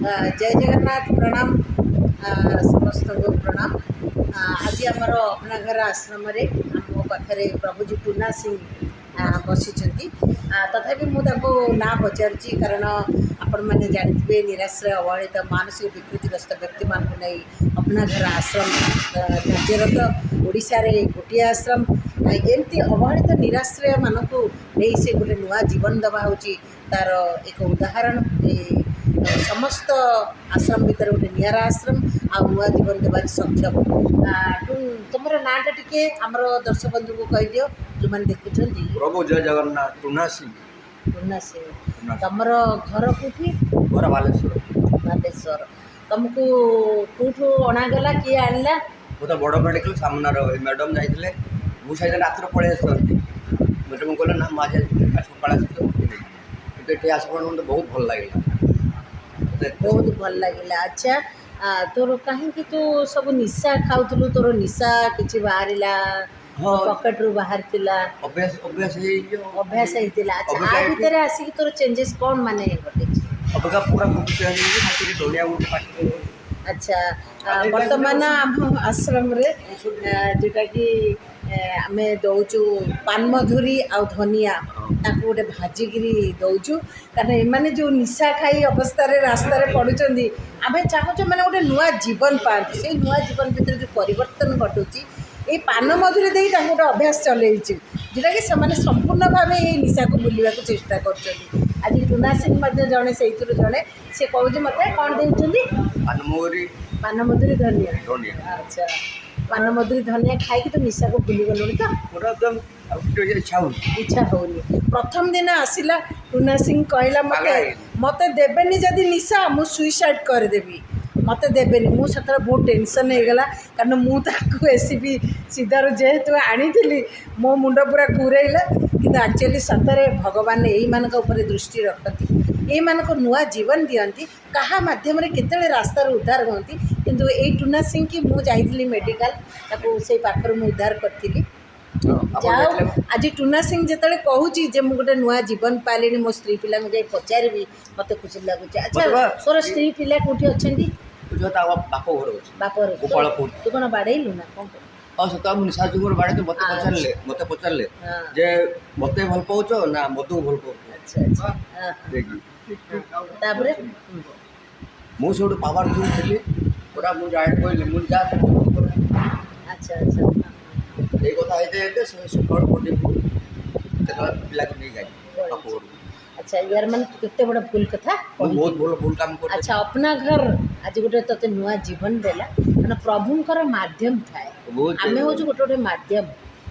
जय जगन्नाथ प्रणाम समस्त को प्रणाम। आज आमर अपना घर आश्रम मो पाखे प्रभुजी टूना सिंह बसी तथापि मुझे ना पचारि कारण आपण मैंने जानते निराश्रय अवहेलित मानसिक विकृतिग्रस्त व्यक्ति मान नहीं अपना घर आश्रम कार्यरत ओडिशा रे गोटे आश्रम एमती अवहेलित निराश्रय मानक नहीं से गोटे नुआ जीवन दवा हूँ तार एक उदाहरण समस्त आश्रम भितर गोटे निरा आश्रम आ नुआ जीवन देवार सक्षम। तुम नाटा टी आमर दर्शक बंधु को कह दियो जो मैंने देखुं। प्रभु जय जगन्नाथ टूना सिंह। टूना सिंह तुमर घर कौटी? घर बालेश्वर। बालेश्वर तुमको कौटू अणागला किए आणला? मुझे बड़ मेडिकल सामनार मैडम जाइए मुझे रात पलि मैडम कहले ना मुझे सका ये आसपा मतलब बहुत भल लगे बहुत भल लगे। अच्छा तोर कहीं तू सब निशा खाऊलु तोर निशा किसी बाहर पकेट रू बाहर अभ्यास अभ्यास होता। अच्छा आ भितर आसिक तोर चेंजेस कौन माने अबका पूरा दुनिया। अच्छा बर्तमान आम आश्रम रे जोटा कि आम दौचु पान मधुरी आ धनिया ताको गोटे भाजिकी दौचु कारण एमाने जो निशा खाई अवस्था रास्तार पड़ुंट आम चाहूँ मैंने गोटे नुआ जीवन पाते से नुआ जीवन भितर जो परिवर्तन घटुची ये पान मधुरी दे गोटे अभ्यास चलैची जोटा कि संपूर्ण भाव ये निशा को बुलवा चेष्टा कर। आज टूना सिंह जड़े से जड़े से कहूँ मत कौन देती पान मधुरी धनिया। अच्छा पान मधुरी धनिया खाई तो निशा को भूली गलुनी तो इच्छा होनी। प्रथम दिन आसला टूना सिंह कहला मत देवेनि जदि निशा मु सुइसाइड करदेवी मत देवेनि मुझे बहुत टेंशन होगला कारण मुझे एसीपी सीधार जेहेतु आनी मो मुंड पूरा घूरेला कि एक्चुअली सतरे भगवान यही मान दृष्टि रखती ये मानक नुआ जीवन दियंती कहा माध्यम केते रास्तार उद्धार होती किंतु यही टूना सिंह की मुझे मेडिकल से पाखर मुझे उद्धार करी। जाओ आज टूना सिंह जिते कहूँ जे मुझे नुआ जीवन पाले मो स्त्री पिला जाए पचारि मत खुशी लगुच। अच्छा तोर स्त्री पिला कौटी अच्छा बापर तू कौन बाड़ेलु ना कौन सत निशा जुगर बाड़े मत पचारे जे मत भल पाच ना मधु भल पाच। अच्छा तापर मुझे गोटे पावरफुल थी पूरा मुझे कहली मुझे जा। अच्छा अच्छा ये कथा सुपर पिला नहीं जाए। अच्छा यार मन केते बड़ा भूल कथा बहुत भूल काम कर। अच्छा अपना घर आज गोटे तते नुआ जीवन देला माने प्रभुंकर माध्यम थाए आमे हो जो गोटे गोटे माध्यम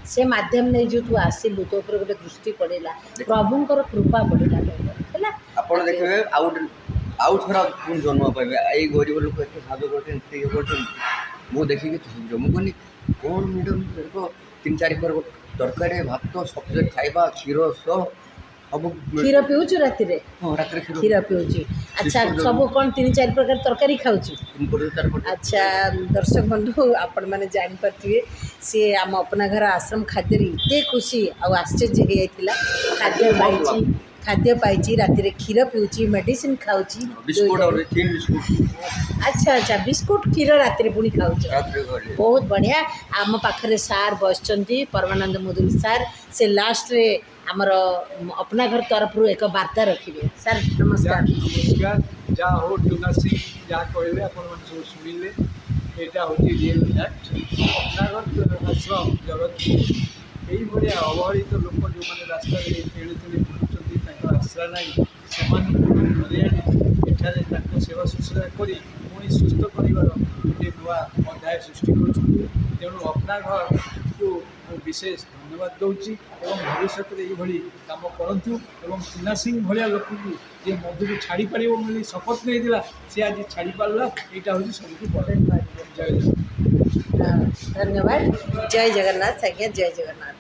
से माध्यम नहीं जो तू आसिलु तो ऊपर गोटे दृष्टि पड़ेला प्रभुंकर कृपा पड़ेला हैला आपण देखबे आउट थोड़ा पुन जन्म पाइबे एई गरीब लोक एते साधु करते ते करते मु देखि कि जम्मू कोनी कोन मैडम को 3-4 पर तरकारी भात सब्जी खाइबा क्षीर सब क्षीर पीऊँ राति क्षीर पीऊँ। अच्छा सब कौन 3-4 प्रकार तरकारी खाऊँ। अच्छा दर्शक बंधु आपण मैंने जापारे सी आम अपना घर आश्रम खाद्य एत खुशी आश्चर्य हो खाद्य पाई राति क्षीर पीऊँ मेडिसिन खाऊँ। अच्छा अच्छा बिस्कुट क्षीर राति पुणी खाऊँ बहुत बढ़िया। आम पाखे सार बस परमानंद मुदुली सार से लास्ट रे आमर अपना घर तरफ एक वार्ता रखिए। सर नमस्कार। नमस्कार जहाँ हो टूना सिंह जहाँ कहले आप शुणिले यहाँ हूँ रियल फैक्ट अपना घर आश्रम जगत यही भाया अवहेलित लोक जो मैंने रास्ता खेली बुलूँ आश्रा ना से सेवा शुश्रूषा कर पुणी सुस्थ कर गोटे नुआ अध्याय सृष्टि कर तेणु अपना घर को विशेष धन्यवाद दूची भविष्य में ये कम करूँ टूना सिंह भाया लोक जे मधु को छाड़ी पार बोली शपथ नहीं सी आज छाड़ी पारा यहाँ हूँ सब बड़े। जय धन्यवाद। जय जगन्नाथ आज्ञा जय जगन्नाथ।